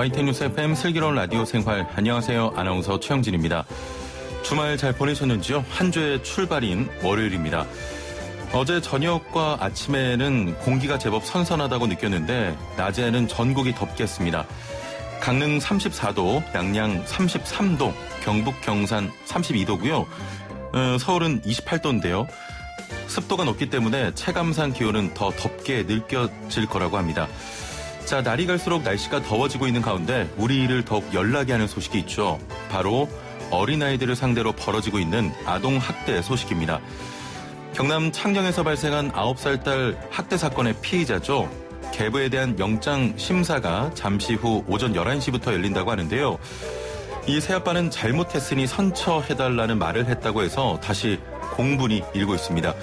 YTN 뉴스 FM 슬기로운 라디오 생활. 안녕하세요. 아나운서 최영진입니다. 주말 잘 보내셨는지요? 한 주의 출발인 월요일입니다. 어제 저녁과 아침에는 공기가 제법 선선하다고 느꼈는데 낮에는 전국이 덥겠습니다. 강릉 34도, 양양 33도, 경북 경산 32도고요. 서울은 28도인데요. 습도가 높기 때문에 체감상 기온은 더 덥게 느껴질 거라고 합니다. 자, 날이 갈수록 날씨가 더워지고 있는 가운데 우리를 더욱 열나게 하는 소식이 있죠. 바로 어린아이들을 상대로 벌어지고 있는 아동학대 소식입니다. 경남 창녕에서 발생한 9살 딸 학대 사건의 피의자죠. 계부에 대한 영장 심사가 잠시 후 오전 11시부터 열린다고 하는데요. 이 새아빠는 잘못했으니 선처해달라는 말을 했다고 해서 다시 공분이 일고 있습니다.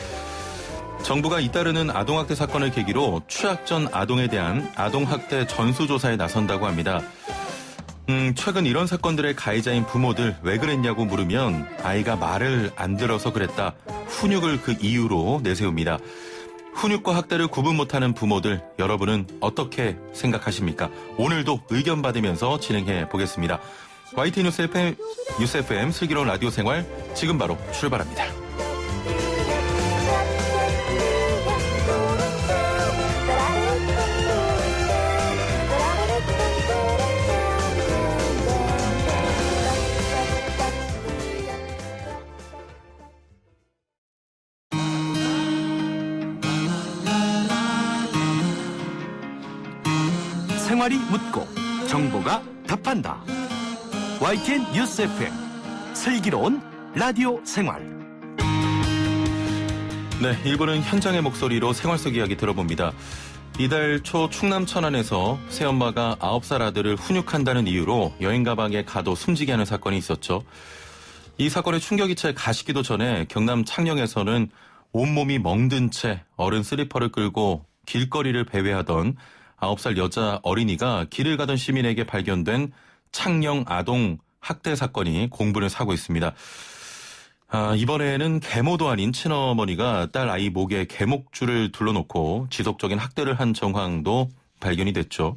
정부가 잇따르는 아동학대 사건을 계기로 취약 전 아동에 대한 아동학대 전수조사에 나선다고 합니다. 최근 이런 사건들의 가해자인 부모들 왜 그랬냐고 물으면 아이가 말을 안 들어서 그랬다. 훈육을 그 이유로 내세웁니다. 훈육과 학대를 구분 못하는 부모들, 여러분은 어떻게 생각하십니까? 오늘도 의견 받으면서 진행해 보겠습니다. YTN 뉴스 FM 슬기로운 라디오 생활 지금 바로 출발합니다. 생활이 묻고 정보가 답한다. YTN 뉴스 FM 슬기로운 라디오 생활. 네, 1부는 현장의 목소리로 생활 속 이야기 들어봅니다. 이달 초 충남 천안에서 새엄마가 9살 아들을 훈육한다는 이유로 여행 가방에 가둬 숨지게 하는 사건이 있었죠. 이 사건의 충격이 채 가시기도 전에 경남 창녕에서는 온몸이 멍든 채 어른 슬리퍼를 끌고 길거리를 배회하던 9살 여자 어린이가 길을 가던 시민에게 발견된 창녕 아동 학대 사건이 공분을 사고 있습니다. 이번에는 계모도 아닌 친어머니가 딸 아이 목에 계목줄을 둘러놓고 지속적인 학대를 한 정황도 발견이 됐죠.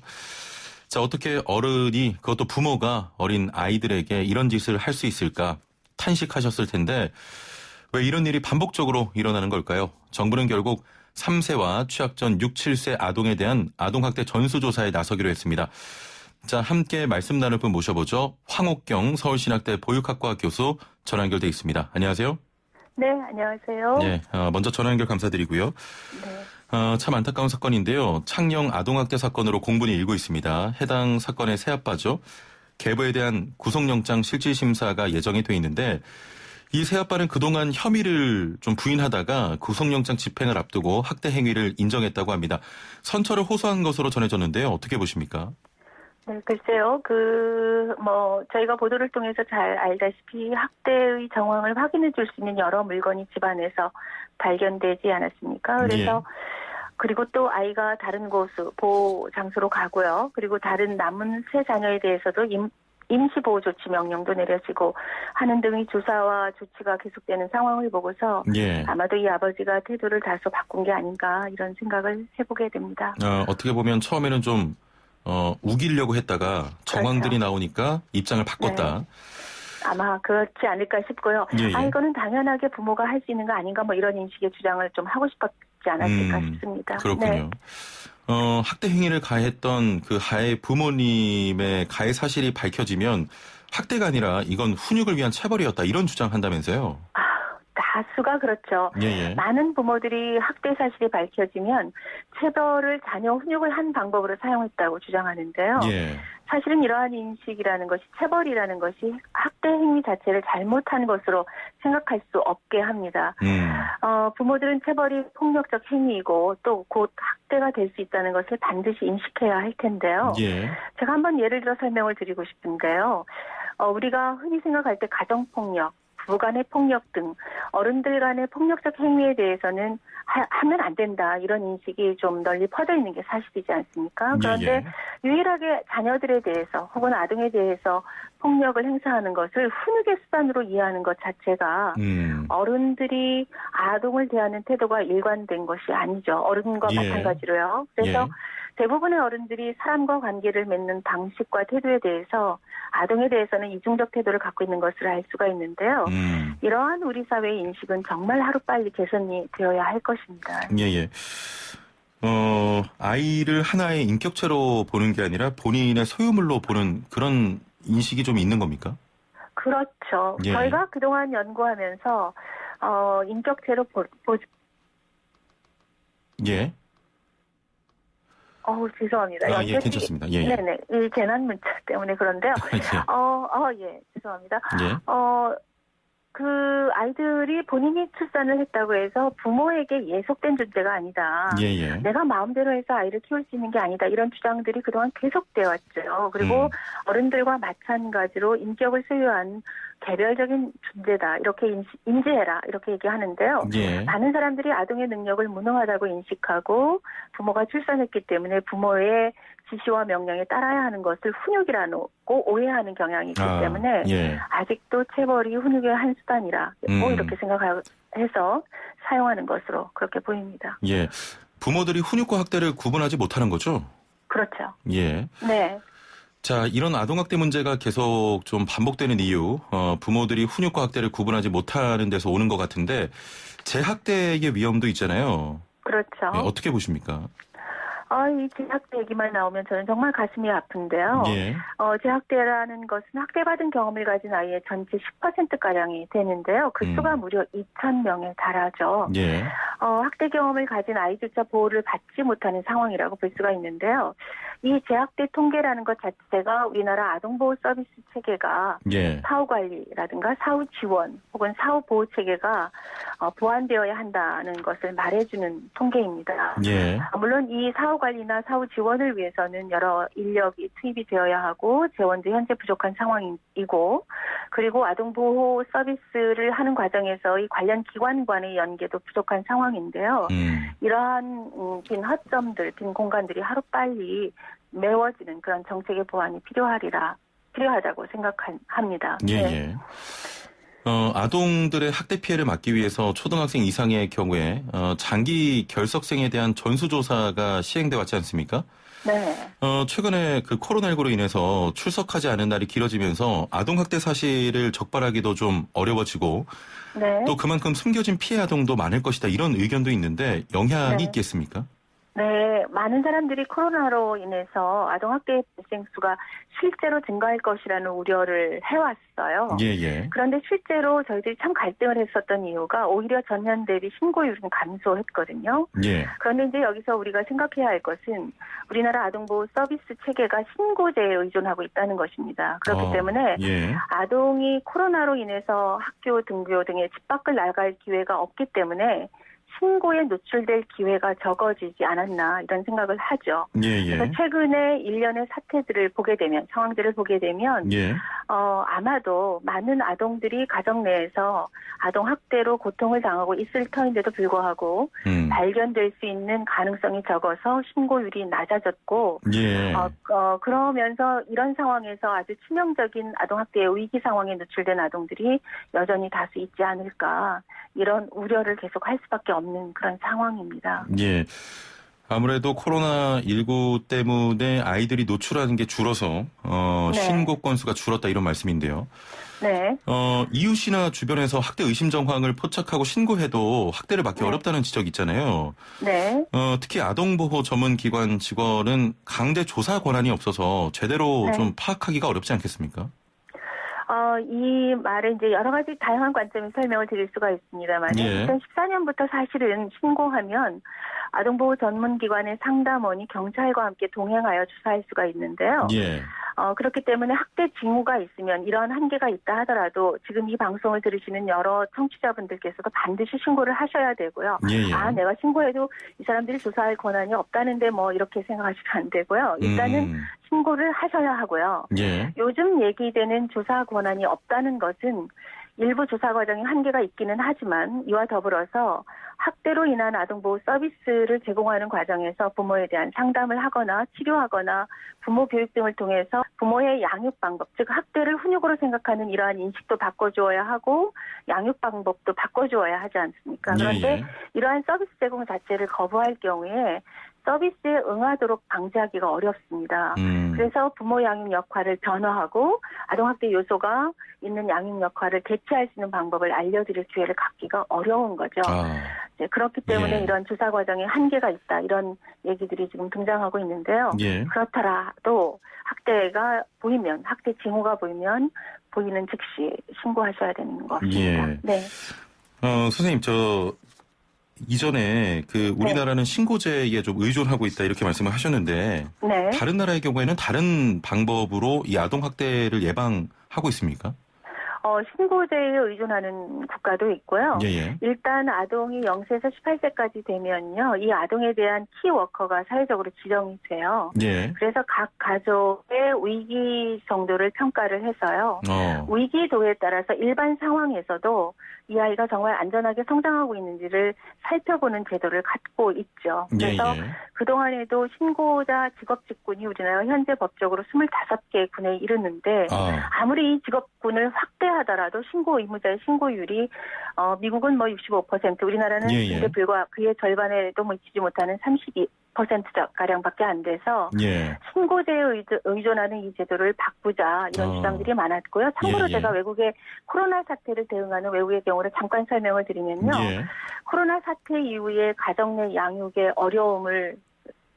자, 어떻게 어른이, 그것도 부모가 어린 아이들에게 이런 짓을 할 수 있을까 탄식하셨을 텐데 왜 이런 일이 반복적으로 일어나는 걸까요? 정부는 결국 3세와 취약 전 6, 7세 아동에 대한 아동학대 전수조사에 나서기로 했습니다. 자, 함께 말씀 나눌 분 모셔보죠. 황옥경 서울신학대 보육학과 교수 전화 연결돼 있습니다. 안녕하세요. 네, 안녕하세요. 네, 먼저 전화 연결 감사드리고요. 네. 참 안타까운 사건인데요. 창녕 아동학대 사건으로 공분이 일고 있습니다. 해당 사건의 새아빠죠. 계부에 대한 구속영장 실질심사가 예정이 돼 있는데 이 새아빠는 그동안 혐의를 좀 부인하다가 구속영장 집행을 앞두고 학대 행위를 인정했다고 합니다. 선처를 호소한 것으로 전해졌는데요. 어떻게 보십니까? 네, 글쎄요. 저희가 보도를 통해서 잘 알다시피 학대의 정황을 확인해 줄 수 있는 여러 물건이 집안에서 발견되지 않았습니까? 그래서 그리고 또 아이가 다른 보호 장소로 가고요. 그리고 다른 남은 세 자녀에 대해서도 임시보호 조치 명령도 내려지고 하는 등의 조사와 조치가 계속되는 상황을 보고서 아마도 이 아버지가 태도를 다소 바꾼 게 아닌가 이런 생각을 해보게 됩니다. 어떻게 보면 처음에는 좀 우기려고 했다가 정황들이 그렇죠. 나오니까 입장을 바꿨다. 네. 아마 그렇지 않을까 싶고요. 이거는 당연하게 부모가 할 수 있는 거 아닌가 이런 인식의 주장을 좀 하고 싶었지 않았을까 싶습니다. 그렇군요. 네. 학대 행위를 가했던 그 가해 부모님의 가해 사실이 밝혀지면 학대가 아니라 이건 훈육을 위한 체벌이었다 이런 주장한다면서요? 다수가 그렇죠. 많은 부모들이 학대 사실이 밝혀지면 체벌을 자녀 훈육을 한 방법으로 사용했다고 주장하는데요. 사실은 이러한 인식이라는 것이 체벌이라는 것이 학대 행위 자체를 잘못한 것으로 생각할 수 없게 합니다. 부모들은 체벌이 폭력적 행위이고 또 곧 학대가 될 수 있다는 것을 반드시 인식해야 할 텐데요. 제가 한번 예를 들어 설명을 드리고 싶은데요. 우리가 흔히 생각할 때 가정폭력, 부부 간의 폭력 등 어른들 간의 폭력적 행위에 대해서는 하면 안 된다 이런 인식이 좀 널리 퍼져 있는 게 사실이지 않습니까? 그런데 유일하게 자녀들에 대해서 혹은 아동에 대해서 폭력을 행사하는 것을 훈육의 수단으로 이해하는 것 자체가 어른들이 아동을 대하는 태도가 일관된 것이 아니죠. 어른과 마찬가지로요. 그래서 대부분의 어른들이 사람과 관계를 맺는 방식과 태도에 대해서 아동에 대해서는 이중적 태도를 갖고 있는 것을 알 수가 있는데요. 이러한 우리 사회의 인식은 정말 하루빨리 개선이 되어야 할 것입니다. 예. 아이를 하나의 인격체로 보는 게 아니라 본인의 소유물로 보는 그런 인식이 좀 있는 겁니까? 그렇죠. 저희가 그동안 연구하면서 인격체로 예. 죄송합니다. 예, 괜찮습니다. 예. 네네. 이 재난 문자 때문에 그런데요. 죄송합니다. 그 아이들이 본인이 출산을 했다고 해서 부모에게 예속된 존재가 아니다. 내가 마음대로 해서 아이를 키울 수 있는 게 아니다. 이런 주장들이 그동안 계속되어 왔죠. 그리고 어른들과 마찬가지로 인격을 소유한 개별적인 존재다. 이렇게 인지해라. 이렇게 얘기하는데요. 많은 사람들이 아동의 능력을 무능하다고 인식하고 부모가 출산했기 때문에 부모의 지시와 명령에 따라야 하는 것을 훈육이라고 오해하는 경향이 있기 때문에 아직도 체벌이 훈육의 한 수단이라 이렇게 생각해서 사용하는 것으로 그렇게 보입니다. 예, 부모들이 훈육과 학대를 구분하지 못하는 거죠? 그렇죠. 예. 네. 자, 이런 아동학대 문제가 계속 좀 반복되는 이유, 부모들이 훈육과 학대를 구분하지 못하는 데서 오는 것 같은데 재학대의 위험도 있잖아요. 그렇죠. 네, 어떻게 보십니까? 이 재학대 얘기만 나오면 저는 정말 가슴이 아픈데요. 재학대라는 것은 학대받은 경험을 가진 아이의 전체 10%가량이 되는데요. 그 수가 무려 2,000명에 달하죠. 학대 경험을 가진 아이조차 보호를 받지 못하는 상황이라고 볼 수가 있는데요. 이 재학대 통계라는 것 자체가 우리나라 아동보호 서비스 체계가 사후관리라든가 사후지원 혹은 사후보호체계가 보완되어야 한다는 것을 말해주는 통계입니다. 물론 이 사후관리나 사후지원을 위해서는 여러 인력이 투입이 되어야 하고 재원도 현재 부족한 상황이고 그리고 아동보호 서비스를 하는 과정에서 이 관련 기관 간의 연계도 부족한 상황인데요. 이러한 빈 허점들, 빈 공간들이 하루빨리 메워지는 그런 정책의 보완이 필요하다고 생각합니다. 아동들의 학대 피해를 막기 위해서 초등학생 이상의 경우에 장기 결석생에 대한 전수조사가 시행돼 왔지 않습니까? 네. 최근에 그 코로나19로 인해서 출석하지 않은 날이 길어지면서 아동학대 사실을 적발하기도 좀 어려워지고 또 그만큼 숨겨진 피해 아동도 많을 것이다. 이런 의견도 있는데 영향이 있겠습니까? 네, 많은 사람들이 코로나로 인해서 아동학대 발생 수가 실제로 증가할 것이라는 우려를 해왔어요. 그런데 실제로 저희들이 참 갈등을 했었던 이유가 오히려 전년 대비 신고율은 감소했거든요. 그런데 이제 여기서 우리가 생각해야 할 것은 우리나라 아동보호 서비스 체계가 신고제에 의존하고 있다는 것입니다. 그렇기 때문에 아동이 코로나로 인해서 학교 등교 등의 집 밖을 나갈 기회가 없기 때문에 신고에 노출될 기회가 적어지지 않았나 이런 생각을 하죠. 그래서 최근에 일련의 사태들을 보게 되면 상황들을 보게 되면 아마도 많은 아동들이 가정 내에서 아동 학대로 고통을 당하고 있을 터인데도 불구하고 발견될 수 있는 가능성이 적어서 신고율이 낮아졌고 그러면서 이런 상황에서 아주 치명적인 아동 학대의 위기 상황에 노출된 아동들이 여전히 다수 있지 않을까 이런 우려를 계속 할 수밖에 없는 그런 상황입니다. 아무래도 코로나19 때문에 아이들이 노출하는 게 줄어서 신고 건수가 줄었다 이런 말씀인데요. 이웃이나 주변에서 학대 의심 정황을 포착하고 신고해도 학대를 막기 어렵다는 지적이 있잖아요. 특히 아동보호 전문기관 직원은 강제 조사 권한이 없어서 제대로 좀 파악하기가 어렵지 않겠습니까? 이 말에 이제 여러 가지 다양한 관점의 설명을 드릴 수가 있습니다만 2014년부터 사실은 신고하면 아동보호 전문기관의 상담원이 경찰과 함께 동행하여 조사할 수가 있는데요. 그렇기 때문에 학대 징후가 있으면 이런 한계가 있다 하더라도 지금 이 방송을 들으시는 여러 청취자분들께서도 반드시 신고를 하셔야 되고요. 내가 신고해도 이 사람들이 조사할 권한이 없다는데 뭐 이렇게 생각하시면 안 되고요. 일단은 신고를 하셔야 하고요. 요즘 얘기되는 조사 권한이 없다는 것은 일부 조사 과정에 한계가 있기는 하지만 이와 더불어서 학대로 인한 아동보호 서비스를 제공하는 과정에서 부모에 대한 상담을 하거나 치료하거나 부모 교육 등을 통해서 부모의 양육 방법, 즉 학대를 훈육으로 생각하는 이러한 인식도 바꿔주어야 하고 양육 방법도 바꿔주어야 하지 않습니까? 그런데 이러한 서비스 제공 자체를 거부할 경우에 서비스에 응하도록 방지하기가 어렵습니다. 그래서 부모 양육 역할을 변화하고 아동학대 요소가 있는 양육 역할을 대체할 수 있는 방법을 알려드릴 기회를 갖기가 어려운 거죠. 그렇기 때문에 이런 조사 과정에 한계가 있다. 이런 얘기들이 지금 등장하고 있는데요. 그렇더라도 학대가 보이면, 학대 징후가 보이는 즉시 신고하셔야 되는 것 같습니다. 네. 선생님, 이전에 우리나라는 신고제에 좀 의존하고 있다 이렇게 말씀을 하셨는데 다른 나라의 경우에는 다른 방법으로 이 아동 학대를 예방하고 있습니까? 신고제에 의존하는 국가도 있고요. 일단 아동이 0세에서 18세까지 되면요. 이 아동에 대한 키워커가 사회적으로 지정이 돼요. 그래서 각 가족의 위기 정도를 평가를 해서요. 위기도에 따라서 일반 상황에서도 이 아이가 정말 안전하게 성장하고 있는지를 살펴보는 제도를 갖고 있죠. 그래서 그동안에도 신고자 직업직군이 우리나라 현재 법적으로 25개 군에 이르는데 아무리 이 직업군을 확대하더라도 신고 의무자의 신고율이 미국은 65%, 우리나라는 근데 불과 그의 절반에도 미치지 못하는 32%가량밖에 안 돼서 신고제에 의존하는 이 제도를 바꾸자 이런 주장들이 많았고요. 참고로 제가 외국의 코로나 사태를 대응하는 외국의 경우를 잠깐 설명을 드리면요. 코로나 사태 이후에 가정 내 양육의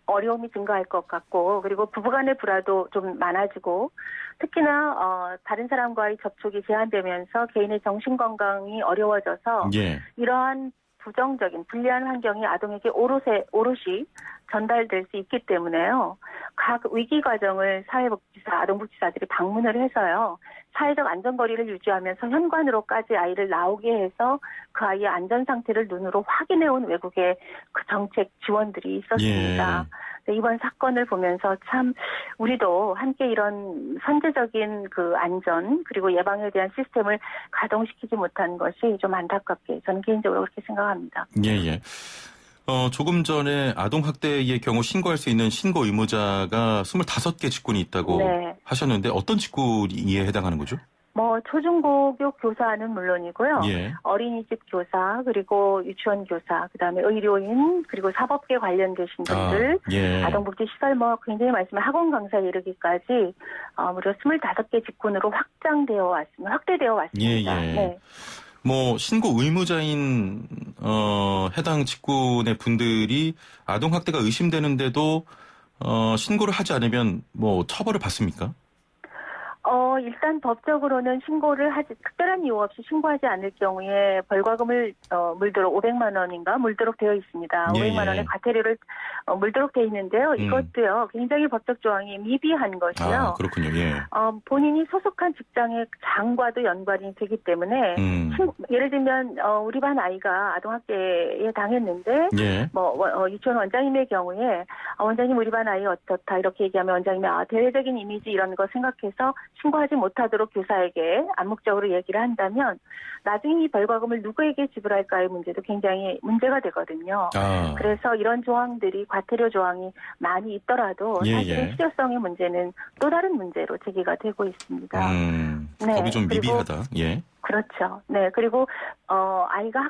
어려움이 증가할 것 같고 그리고 부부간의 불화도 좀 많아지고 특히나 다른 사람과의 접촉이 제한되면서 개인의 정신건강이 어려워져서 이러한 부정적인 불리한 환경이 아동에게 오롯이 전달될 수 있기 때문에요. 각 위기 과정을 사회복지사, 아동복지사들이 방문을 해서요. 사회적 안전거리를 유지하면서 현관으로까지 아이를 나오게 해서 그 아이의 안전 상태를 눈으로 확인해온 외국의 그 정책 지원들이 있었습니다. 이번 사건을 보면서 참 우리도 함께 이런 선제적인 그 안전 그리고 예방에 대한 시스템을 가동시키지 못한 것이 좀 안타깝게 저는 개인적으로 그렇게 생각합니다. 조금 전에 아동학대의 경우 신고할 수 있는 신고 의무자가 25개 직군이 있다고 하셨는데 어떤 직군에 해당하는 거죠? 초중고교 교사는 물론이고요. 어린이집 교사, 그리고 유치원 교사, 그다음에 의료인, 그리고 사법계 관련되신 분들, 아동복지시설 굉장히 많지만 학원 강사에 이르기까지 무려 25개 직군으로 확대되어 왔습니다. 신고 의무자인 해당 직군의 분들이 아동학대가 의심되는데도 신고를 하지 않으면 처벌을 받습니까? 일단 법적으로는 특별한 이유 없이 신고하지 않을 경우에 벌과금을 물도록 500만 원인가 물도록 되어 있습니다. 500만 원의 과태료를 물도록 되어 있는데요. 이것도요. 굉장히 법적 조항이 미비한 것이요. 그렇군요. 본인이 소속한 직장의 장과도 연관이 되기 때문에 예를 들면 우리 반 아이가 아동학대에 당했는데 유치원 원장님의 경우에 원장님 우리 반 아이 어떻다 이렇게 얘기하면 원장님이 대외적인 이미지 이런 거 생각해서 신고하지 못하도록 교사에게 암묵적으로 얘기를 한다면 나중에 이 벌과금을 누구에게 지불할까의 문제도 굉장히 문제가 되거든요. 그래서 이런 조항들이 과태료 조항이 많이 있더라도 사실은 실효성의 문제는 또 다른 문제로 제기가 되고 있습니다. 법이 좀 미비하다. 그렇죠. 그리고 아이가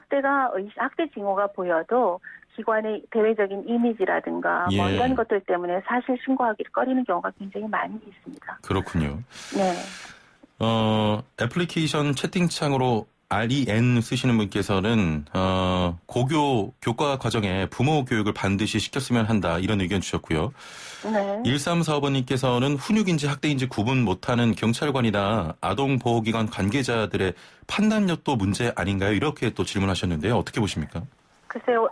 학대 징후가 보여도 기관의 대외적인 이미지라든가 이런 것들 때문에 사실 신고하기를 꺼리는 경우가 굉장히 많이 있습니다. 그렇군요. 애플리케이션 채팅창으로 REN 쓰시는 분께서는 고교 교과 과정에 부모 교육을 반드시 시켰으면 한다 이런 의견 주셨고요. 1345번님께서는 훈육인지 학대인지 구분 못하는 경찰관이나 아동보호기관 관계자들의 판단력도 문제 아닌가요? 이렇게 또 질문하셨는데요. 어떻게 보십니까? 글쎄요,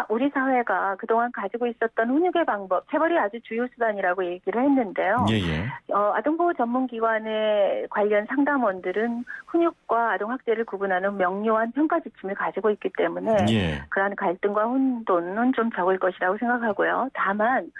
우리 사회가 그동안 가지고 있었던 훈육의 방법, 체벌이 아주 주요 수단이라고 얘기를 했는데요. 아동보호 전문기관의 관련 상담원들은 훈육과 아동학대를 구분하는 명료한 평가 지침을 가지고 있기 때문에 그러한 갈등과 혼돈은 좀 적을 것이라고 생각하고요. 다만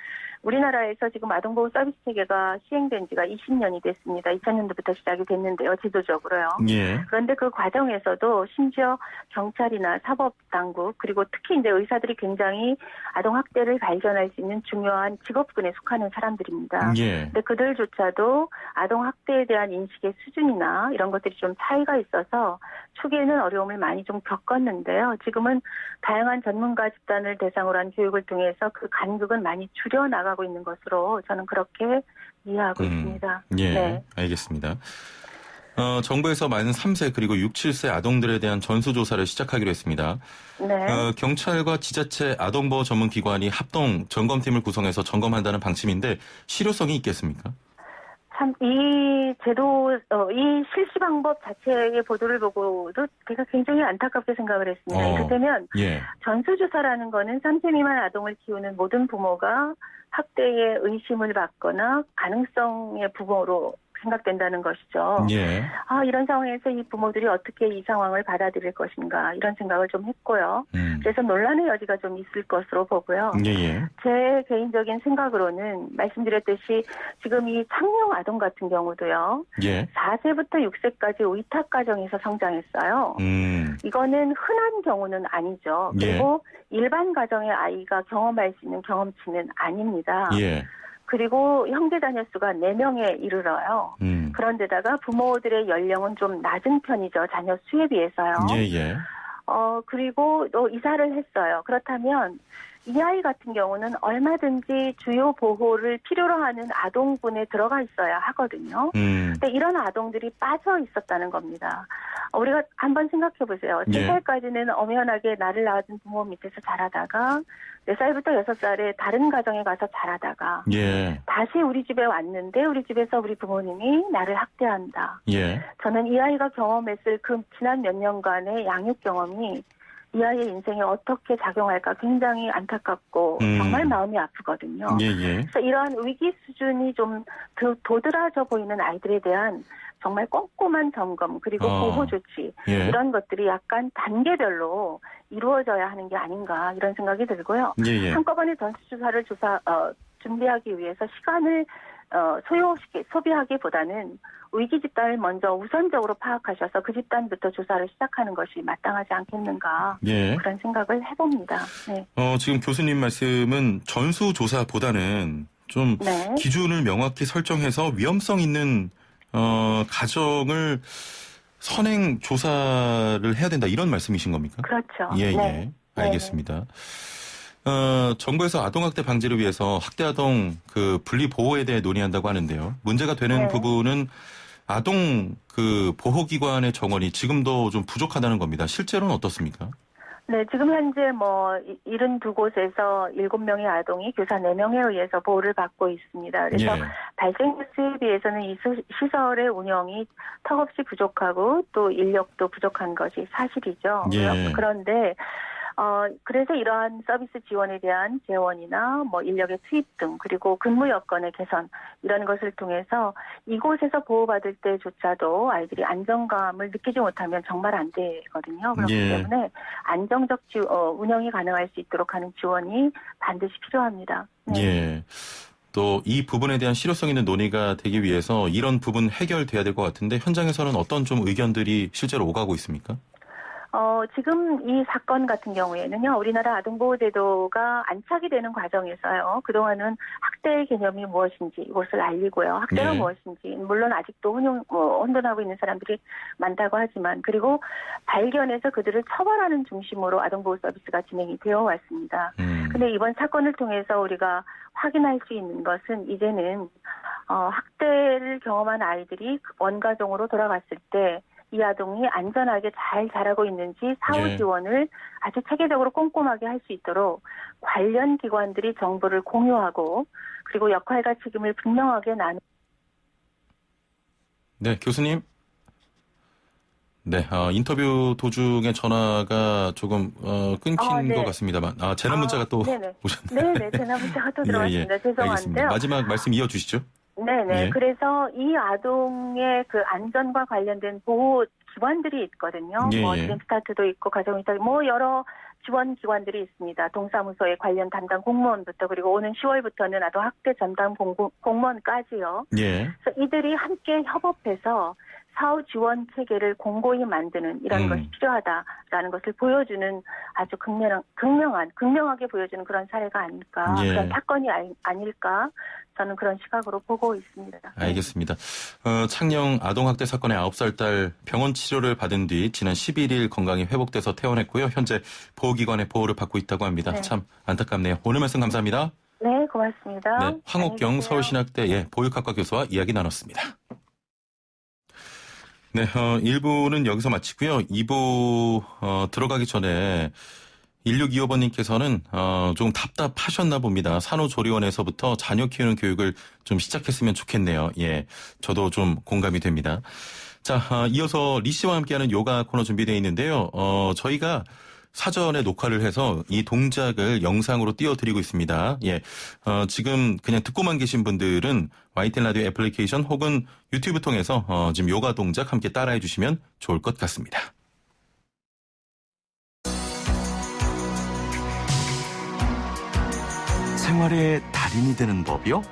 우리나라에서 지금 아동보호 서비스 체계가 시행된 지가 20년이 됐습니다. 2000년도부터 시작이 됐는데요. 제도적으로요. 예. 그런데 그 과정에서도 심지어 경찰이나 사법당국 그리고 특히 이제 의사들이 굉장히 아동학대를 발견할 수 있는 중요한 직업군에 속하는 사람들입니다. 예. 근데 그들조차도 아동학대에 대한 인식의 수준이나 이런 것들이 좀 차이가 있어서 초기에는 어려움을 많이 좀 겪었는데요. 지금은 다양한 전문가 집단을 대상으로 한 교육을 통해서 그 간극은 많이 줄여나가고 있는 것으로 저는 그렇게 이해하고 있습니다. 예, 네. 알겠습니다. 정부에서 만 3세 그리고 6, 7세 아동들에 대한 전수조사를 시작하기로 했습니다. 네. 경찰과 지자체 아동보호 전문기관이 합동 점검팀을 구성해서 점검한다는 방침인데 실효성이 있겠습니까? 참, 이 제도, 이 실시 방법 자체의 보도를 보고도 제가 굉장히 안타깝게 생각을 했습니다. 이를테면, 예. 전수조사라는 거는 3세 미만 아동을 키우는 모든 부모가 학대의 의심을 받거나 가능성의 부모로 생각된다는 것이죠. 예. 이런 상황에서 이 부모들이 어떻게 이 상황을 받아들일 것인가 이런 생각을 좀 했고요. 그래서 논란의 여지가 좀 있을 것으로 보고요. 예. 제 개인적인 생각으로는 말씀드렸듯이 지금 이 상용 아동 같은 경우도요. 예. 4세부터 6세까지 의탁 가정에서 성장했어요. 이거는 흔한 경우는 아니죠. 그리고 일반 가정의 아이가 경험할 수 있는 경험치는 아닙니다. 예. 그리고 형제 자녀 수가 4명에 이르러요. 그런데다가 부모들의 연령은 좀 낮은 편이죠. 자녀 수에 비해서요. 예. 그리고 또 이사를 했어요. 그렇다면 이 아이 같은 경우는 얼마든지 주요 보호를 필요로 하는 아동군에 들어가 있어야 하거든요. 근데 이런 아동들이 빠져 있었다는 겁니다. 우리가 한번 생각해 보세요. 3살까지는 엄연하게 나를 낳아준 부모 밑에서 자라다가 4살부터 6살에 다른 가정에 가서 자라다가 다시 우리 집에 왔는데 우리 집에서 우리 부모님이 나를 학대한다. 저는 이 아이가 경험했을 그 지난 몇 년간의 양육 경험이 이 아이의 인생에 어떻게 작용할까 굉장히 안타깝고 정말 마음이 아프거든요. 그래서 이러한 위기 수준이 좀 도드라져 보이는 아이들에 대한 정말 꼼꼼한 점검 그리고 보호 조치 이런 것들이 약간 단계별로 이루어져야 하는 게 아닌가 이런 생각이 들고요. 한꺼번에 전수조사를 준비하기 위해서 시간을 소비하기보다는 위기 집단을 먼저 우선적으로 파악하셔서 그 집단부터 조사를 시작하는 것이 마땅하지 않겠는가 그런 생각을 해봅니다. 네. 지금 교수님 말씀은 전수조사보다는 좀 기준을 명확히 설정해서 위험성 있는 가정을 선행 조사를 해야 된다 이런 말씀이신 겁니까? 그렇죠. 예. 알겠습니다. 정부에서 아동학대 방지를 위해서 학대아동 그 분리 보호에 대해 논의한다고 하는데요. 문제가 되는 부분은 아동 그 보호기관의 정원이 지금도 좀 부족하다는 겁니다. 실제로는 어떻습니까? 네, 지금 현재 72곳에서 7명의 아동이 교사 4명에 의해서 보호를 받고 있습니다. 그래서 발생 수에 비해서는 이 시설의 운영이 턱없이 부족하고 또 인력도 부족한 것이 사실이죠. 그런데 그래서 이러한 서비스 지원에 대한 재원이나 인력의 투입 등 그리고 근무 여건의 개선 이런 것을 통해서 이곳에서 보호받을 때조차도 아이들이 안정감을 느끼지 못하면 정말 안 되거든요. 그렇기 때문에 안정적 운영이 가능할 수 있도록 하는 지원이 반드시 필요합니다. 또 이 부분에 대한 실효성 있는 논의가 되기 위해서 이런 부분 해결돼야 될 것 같은데 현장에서는 어떤 좀 의견들이 실제로 오가고 있습니까? 지금 이 사건 같은 경우에는요, 우리나라 아동보호제도가 안착이 되는 과정에서요, 그동안은 학대의 개념이 무엇인지 이것을 알리고요, 학대가 무엇인지, 물론 아직도 혼돈하고 있는 사람들이 많다고 하지만, 그리고 발견해서 그들을 처벌하는 중심으로 아동보호 서비스가 진행이 되어 왔습니다. 근데 이번 사건을 통해서 우리가 확인할 수 있는 것은 이제는, 학대를 경험한 아이들이 원가정으로 돌아갔을 때, 이 아동이 안전하게 잘 자라고 있는지 사후 지원을 아주 체계적으로 꼼꼼하게 할 수 있도록 관련 기관들이 정보를 공유하고 그리고 역할과 책임을 분명하게 네, 교수님. 네, 인터뷰 도중에 전화가 조금 끊긴 것 같습니다만, 재난 문자가 또 오셨네요. 네네, 재난 문자가 또 들어왔습니다. 죄송한데요. 알겠습니다. 마지막 말씀 이어주시죠. 네네. 그래서 이 아동의 그 안전과 관련된 보호 기관들이 있거든요. 드림스타트도 있고 가정의탁 여러 지원 기관들이 있습니다. 동사무소의 관련 담당 공무원부터 그리고 오는 10월부터는 아동 학대 전담 공무원까지요. 예. 그래서 이들이 함께 협업해서 사후 지원 체계를 공고히 만드는 이런 것이 필요하다라는 것을 보여주는 아주 극명하게 보여주는 그런 사례가 아닐까, 그런 사건이 아닐까, 저는 그런 시각으로 보고 있습니다. 알겠습니다. 창녕 아동학대 사건의 9살 딸 병원 치료를 받은 뒤 지난 11일 건강이 회복돼서 퇴원했고요. 현재 보호기관의 보호를 받고 있다고 합니다. 네. 참 안타깝네요. 오늘 말씀 감사합니다. 네, 고맙습니다. 네, 황옥경 서울신학대 보육학과 교수와 이야기 나눴습니다. 네, 1부는 여기서 마치고요. 2부 들어가기 전에 1625번님께서는 좀 답답하셨나 봅니다. 산후조리원에서부터 자녀 키우는 교육을 좀 시작했으면 좋겠네요. 예, 저도 좀 공감이 됩니다. 자, 이어서 리 씨와 함께하는 요가 코너 준비되어 있는데요. 저희가 사전에 녹화를 해서 이 동작을 영상으로 띄워드리고 있습니다. 예, 지금 그냥 듣고만 계신 분들은 YTN 라디오 애플리케이션 혹은 유튜브 통해서 지금 요가 동작 함께 따라해 주시면 좋을 것 같습니다. 생활의 달인이 되는 법이요?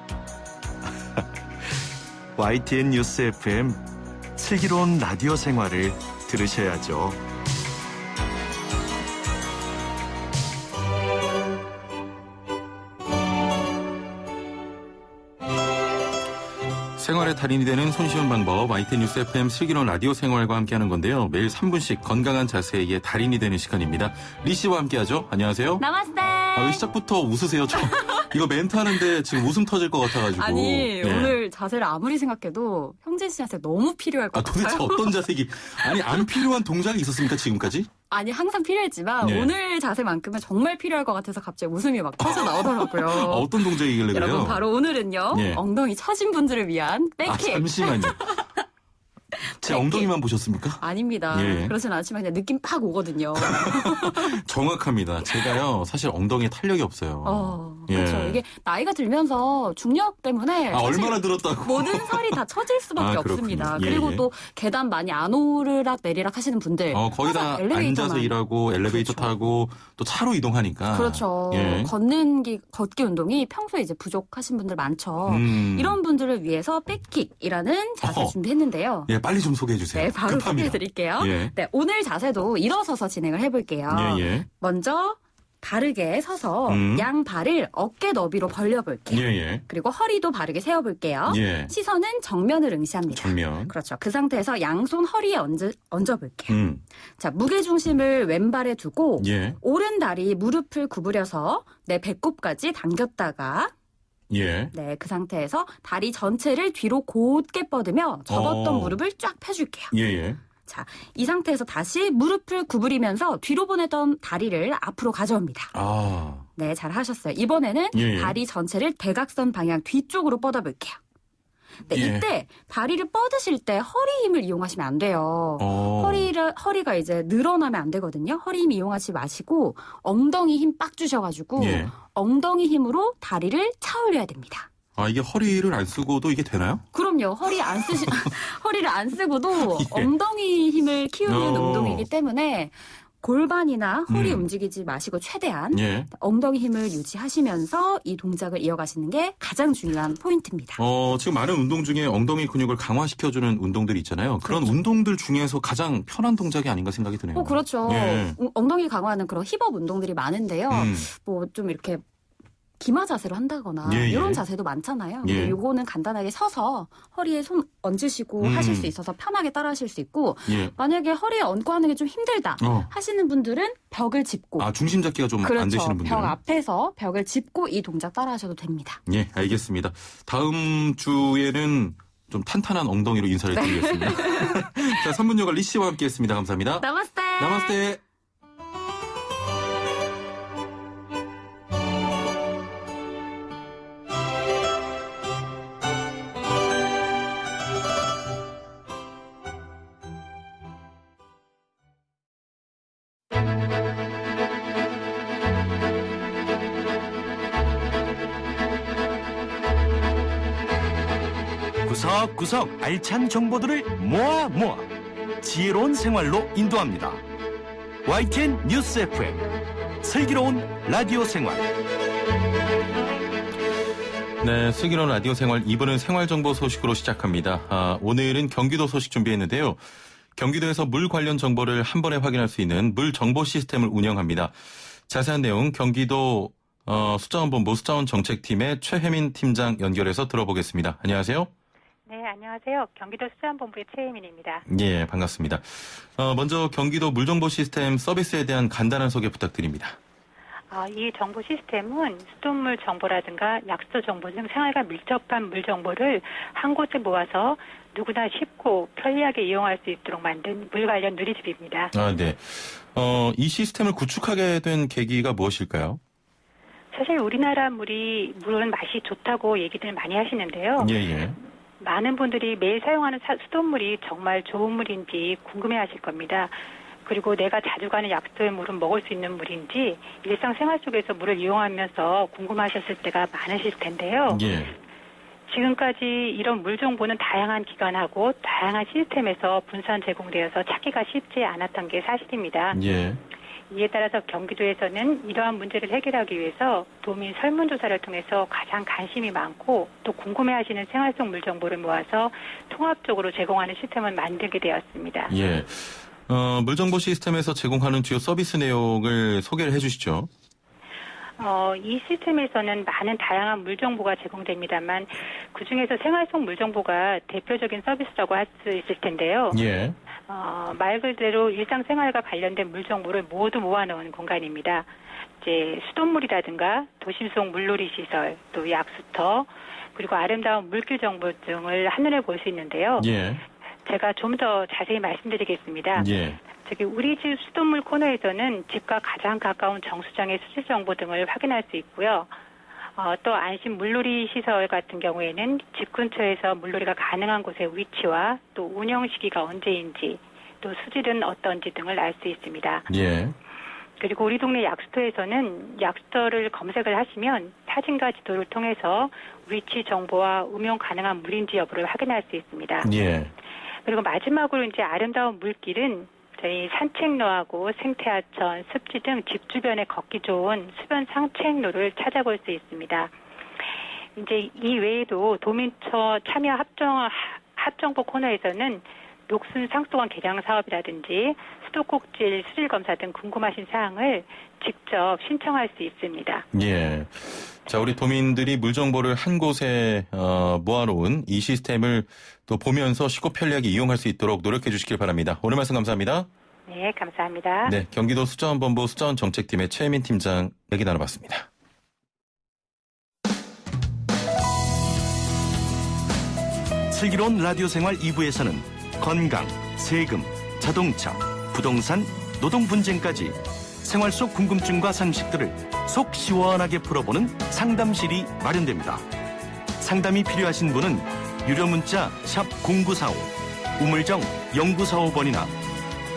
YTN 뉴스 FM 슬기로운 라디오 생활을 들으셔야죠. 생활의 달인이 되는 손쉬운 방법 YTN 뉴스 FM 슬기로운 라디오 생활과 함께하는 건데요. 매일 3분씩 건강한 자세의 달인이 되는 시간입니다. 리 씨와 함께하죠. 안녕하세요. 나마스테. 왜 시작부터 웃으세요? 이거 멘트 하는데 지금 웃음 터질 것 같아가지고. 아니 오늘 자세를 아무리 생각해도 형진 씨한테 너무 필요할 것 같아요. 도대체 어떤 자세기? 아니 안 필요한 동작이 있었습니까 지금까지? 아니 항상 필요했지만 오늘 자세만큼은 정말 필요할 것 같아서 갑자기 웃음이 막 터져 나오더라고요. 어떤 동작이길래 그래요? 여러분 바로 오늘은요. 엉덩이 처진 분들을 위한 백킥. 잠시만요. 제 엉덩이만 보셨습니까? 아닙니다. 그렇진 않지만 그냥 느낌 팍 오거든요. 정확합니다. 제가요 사실 엉덩이에 탄력이 없어요. 그렇죠. 이게 나이가 들면서 중력 때문에 얼마나 들었다고 모든 살이 다 처질 수밖에 없습니다. 그리고 또 계단 많이 안 오르락 내리락 하시는 분들 거의 다 앉아서 일하고 엘리베이터 타고 또 차로 이동하니까 그렇죠. 걷기 운동이 평소에 이제 부족하신 분들 많죠. 이런 분들을 위해서 백킥이라는 자세 준비했는데요. 빨리 좀 소개해 주세요. 네, 바로 소개해 드릴게요. 네, 오늘 자세도 일어서서 진행을 해볼게요. 먼저 바르게 서서 양 발을 어깨 너비로 벌려볼게요. 그리고 허리도 바르게 세워볼게요. 시선은 정면을 응시합니다. 정면. 그렇죠. 그 상태에서 양손 허리에 얹어볼게요. 자, 무게중심을 왼발에 두고 오른 다리 무릎을 구부려서 내 배꼽까지 당겼다가 네, 그 상태에서 다리 전체를 뒤로 곧게 뻗으며 접었던 무릎을 쫙 펴줄게요. 자, 이 상태에서 다시 무릎을 구부리면서 뒤로 보내던 다리를 앞으로 가져옵니다. 네, 잘 하셨어요. 이번에는 다리 전체를 대각선 방향 뒤쪽으로 뻗어볼게요. 네, 이때 다리를 뻗으실 때 허리 힘을 이용하시면 안 돼요. 허리가 이제 늘어나면 안 되거든요. 허리 힘 이용하지 마시고 엉덩이 힘 빡 주셔가지고 엉덩이 힘으로 다리를 차 올려야 됩니다. 이게 허리를 안 쓰고도 이게 되나요? 그럼요. 허리를 안 쓰고도 엉덩이 힘을 키우는 운동이기 때문에 골반이나 허리 움직이지 마시고 최대한 엉덩이 힘을 유지하시면서 이 동작을 이어가시는 게 가장 중요한 포인트입니다. 지금 많은 운동 중에 엉덩이 근육을 강화시켜주는 운동들이 있잖아요. 그런 운동들 중에서 가장 편한 동작이 아닌가 생각이 드네요. 그렇죠. 엉덩이 강화하는 그런 힙업 운동들이 많은데요. 뭐 좀 이렇게 기마 자세로 한다거나 이런 자세도 많잖아요. 근데 요거는 간단하게 서서 허리에 손 얹으시고 하실 수 있어서 편하게 따라 하실 수 있고 만약에 허리에 얹고 하는 게 좀 힘들다 하시는 분들은 벽을 짚고 중심 잡기가 좀 안 되시는 분들은 벽 앞에서 벽을 짚고 이 동작 따라 하셔도 됩니다. 알겠습니다. 다음 주에는 좀 탄탄한 엉덩이로 인사를 드리겠습니다. 자, 3분 요가 리 씨와 함께했습니다. 감사합니다. 나마스테. 나마스테. 구석구석 알찬 정보들을 모아 지혜로운 생활로 인도합니다. YTN 뉴스 FM 슬기로운 라디오 생활. 네, 슬기로운 라디오 생활 2부는 생활정보 소식으로 시작합니다. 오늘은 경기도 소식 준비했는데요. 경기도에서 물 관련 정보를 한 번에 확인할 수 있는 물 정보 시스템을 운영합니다. 자세한 내용 경기도 수자원본부 수자원정책팀의 최혜민 팀장 연결해서 들어보겠습니다. 안녕하세요. 네, 안녕하세요. 경기도 수자원본부의 최혜민입니다. 예, 반갑습니다. 먼저 경기도 물정보 시스템 서비스에 대한 간단한 소개 부탁드립니다. 이 정보 시스템은 수돗물 정보라든가 약수 정보 등 생활과 밀접한 물 정보를 한 곳에 모아서 누구나 쉽고 편리하게 이용할 수 있도록 만든 물 관련 누리집입니다. 네. 이 시스템을 구축하게 된 계기가 무엇일까요? 사실 우리나라 물은 맛이 좋다고 얘기들 많이 하시는데요. 예. 많은 분들이 매일 사용하는 수돗물이 정말 좋은 물인지 궁금해하실 겁니다. 그리고 내가 자주 가는 약수의 물은 먹을 수 있는 물인지 일상생활 속에서 물을 이용하면서 궁금하셨을 때가 많으실 텐데요. 예. 지금까지 이런 물 정보는 다양한 기관하고 다양한 시스템에서 분산 제공되어서 찾기가 쉽지 않았던 게 사실입니다. 예. 이에 따라서 경기도에서는 이러한 문제를 해결하기 위해서 도민 설문조사를 통해서 가장 관심이 많고 또 궁금해하시는 생활 속 물 정보를 모아서 통합적으로 제공하는 시스템을 만들게 되었습니다. 예. 물정보 시스템에서 제공하는 주요 서비스 내용을 소개를 해주시죠. 이 시스템에서는 많은 다양한 물 정보가 제공됩니다만 그중에서 생활 속 물 정보가 대표적인 서비스라고 할 수 있을 텐데요. 예. 말 그대로 일상생활과 관련된 물 정보를 모두 모아놓은 공간입니다. 이제 수돗물이라든가 도심 속 물놀이 시설, 또 약수터, 그리고 아름다운 물길 정보 등을 한눈에 볼 수 있는데요. 예. 제가 좀 더 자세히 말씀드리겠습니다. 예. 우리 집 수돗물 코너에서는 집과 가장 가까운 정수장의 수질 정보 등을 확인할 수 있고요. 또 안심 물놀이 시설 같은 경우에는 집 근처에서 물놀이가 가능한 곳의 위치와 또 운영 시기가 언제인지 또 수질은 어떤지 등을 알 수 있습니다. 예. 그리고 우리 동네 약수터에서는 약수터를 검색을 하시면 사진과 지도를 통해서 위치 정보와 음용 가능한 물인지 여부를 확인할 수 있습니다. 예. 그리고 마지막으로 이제 아름다운 물길은 저희 산책로하고 생태하천, 습지 등 집 주변에 걷기 좋은 수변 산책로를 찾아볼 수 있습니다. 이제 이 외에도 도민처 참여 합정보 코너에서는 녹슨 상수원 개량 사업이라든지 수도꼭질 수질 검사 등 궁금하신 사항을 직접 신청할 수 있습니다. 예. 자, 우리 도민들이 물 정보를 한 곳에 모아놓은 이 시스템을 또 보면서 쉽고 편리하게 이용할 수 있도록 노력해 주시길 바랍니다. 오늘 말씀 감사합니다. 네, 감사합니다. 네, 경기도 수자원본부 수자원정책팀의 최혜민 팀장 얘기 나눠봤습니다. 슬기로운 라디오 생활 2부에서는 건강, 세금, 자동차, 부동산, 노동 분쟁까지 생활 속 궁금증과 상식들을 속 시원하게 풀어보는 상담실이 마련됩니다. 상담이 필요하신 분은 유료 문자 샵 0945, 우물정 0945번이나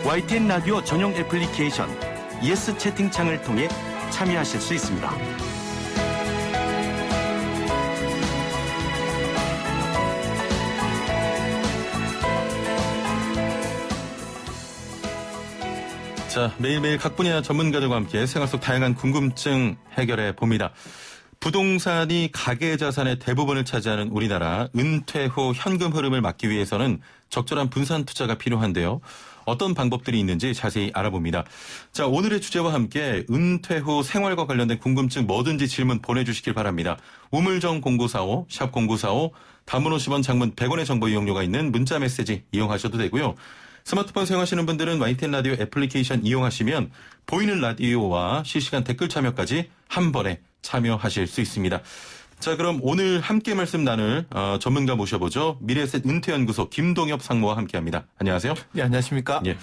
YTN 라디오 전용 애플리케이션 예스 채팅창을 통해 참여하실 수 있습니다. 자, 매일매일 각 분야 전문가들과 함께 생활 속 다양한 궁금증 해결해 봅니다. 부동산이 가계 자산의 대부분을 차지하는 우리나라, 은퇴 후 현금 흐름을 막기 위해서는 적절한 분산 투자가 필요한데요. 어떤 방법들이 있는지 자세히 알아봅니다. 자, 오늘의 주제와 함께 은퇴 후 생활과 관련된 궁금증 뭐든지 질문 보내주시길 바랍니다. 우물정 0945, 샵 0945, 단문 50원, 장문 100원의 정보 이용료가 있는 문자 메시지 이용하셔도 되고요. 스마트폰 사용하시는 분들은 YTN 라디오 애플리케이션 이용하시면 보이는 라디오와 실시간 댓글 참여까지 한 번에 참여하실 수 있습니다. 자, 그럼 오늘 함께 말씀 나눌 전문가 모셔보죠. 미래에셋 은퇴연구소 김동엽 상무와 함께합니다. 안녕하세요. 네, 안녕하십니까. 예,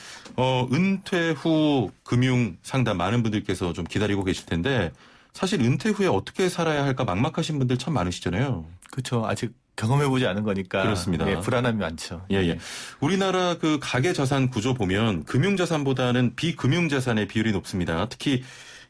은퇴 후 금융 상담 많은 분들께서 좀 기다리고 계실 텐데 사실 은퇴 후에 어떻게 살아야 할까 막막하신 분들 참 많으시잖아요. 그렇죠. 아직 경험해보지 않은 거니까. 그렇습니다. 네, 불안함이 많죠. 예. 우리나라 그 가계 자산 구조 보면 금융 자산보다는 비금융 자산의 비율이 높습니다. 특히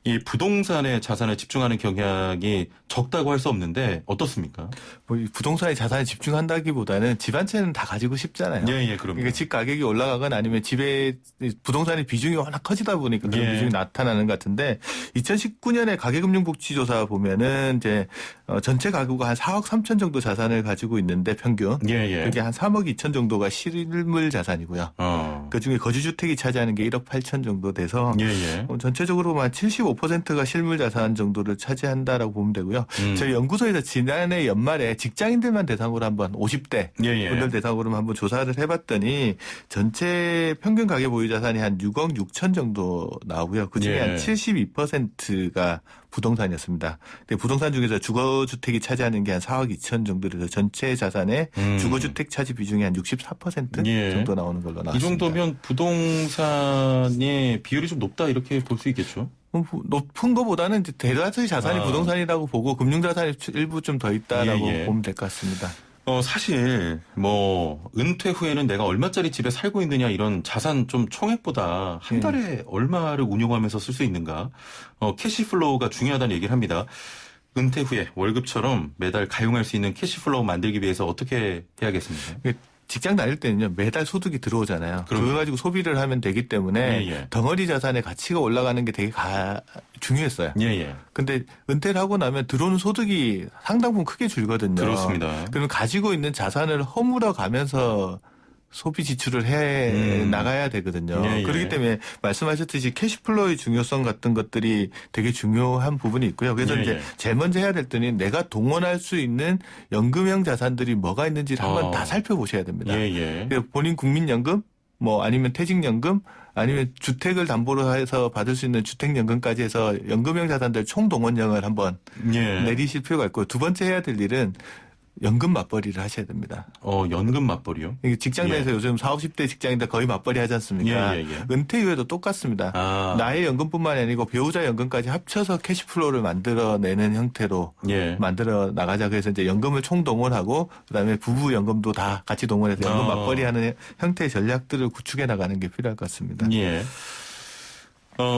이 부동산에 자산을 집중하는 경향이 적다고 할 수 없는데 어떻습니까? 뭐 부동산에 자산에 집중한다기보다는 집 한 채는 다 가지고 싶잖아요. 예, 그럼요. 그러니까 집 가격이 올라가거나 아니면 집에 부동산의 비중이 워낙 커지다 보니까 그런 비중이 나타나는 것 같은데 2019년에 가계금융복지조사 보면은 이제 전체 가구가 한 4억 3천 정도 자산을 가지고 있는데 평균 그게 한 3억 2천 정도가 실물 자산이고요. 그중에 거주주택이 차지하는 게 1억 8천 정도 돼서 전체적으로 한 75%가 실물 자산 정도를 차지한다라고 보면 되고요. 저희 연구소에서 지난해 연말에 직장인들만 대상으로 한번 50대 분들 대상으로 한번 조사를 해봤더니 전체 평균 가계 보유 자산이 한 6억 6천 정도 나오고요. 그중에 한 72%가 부동산이었습니다. 근데 부동산 중에서 주거주택이 차지하는 게 한 4억 2천 정도 돼서 전체 자산의 주거주택 차지 비중이 한 64% 정도 나오는 걸로 나왔습니다. 이 정도면 부동산의 비율이 좀 높다 이렇게 볼 수 있겠죠? 높은 것보다는 대다수의 자산이 부동산이라고 보고 금융자산이 일부 좀 더 있다라고 보면 될 것 같습니다. 사실 은퇴 후에는 내가 얼마짜리 집에 살고 있느냐 이런 자산 좀 총액보다 한 달에 얼마를 운용하면서 쓸 수 있는가 캐시플로우가 중요하다는 얘기를 합니다. 은퇴 후에 월급처럼 매달 가용할 수 있는 캐시플로우 만들기 위해서 어떻게 해야겠습니까? 직장 다닐 때는요 매달 소득이 들어오잖아요. 그거 가지고 소비를 하면 되기 때문에 덩어리 자산의 가치가 올라가는 게 되게 중요했어요. 근데 은퇴를 하고 나면 들어오는 소득이 상당 부분 크게 줄거든요. 그렇습니다. 그러면 가지고 있는 자산을 허물어 가면서 소비 지출을 해 나가야 되거든요. 그렇기 때문에 말씀하셨듯이 캐시플로우의 중요성 같은 것들이 되게 중요한 부분이 있고요. 그래서 이제 제일 먼저 해야 될 때는 내가 동원할 수 있는 연금형 자산들이 뭐가 있는지를 한번 다 살펴보셔야 됩니다. 본인 국민연금, 아니면 퇴직연금, 아니면 주택을 담보로 해서 받을 수 있는 주택연금까지 해서 연금형 자산들 총동원령을 한번 내리실 필요가 있고 두 번째 해야 될 일은 연금 맞벌이를 하셔야 됩니다. 연금 맞벌이요? 직장 내에서 요즘 40, 50대 직장인들 거의 맞벌이 하지 않습니까? 은퇴 이후에도 똑같습니다. 나의 연금뿐만이 아니고 배우자 연금까지 합쳐서 캐시플로우를 만들어내는 형태로 만들어 나가자. 그래서 이제 연금을 총동원하고 그다음에 부부 연금도 다 같이 동원해서 연금 맞벌이하는 형태의 전략들을 구축해 나가는 게 필요할 것 같습니다.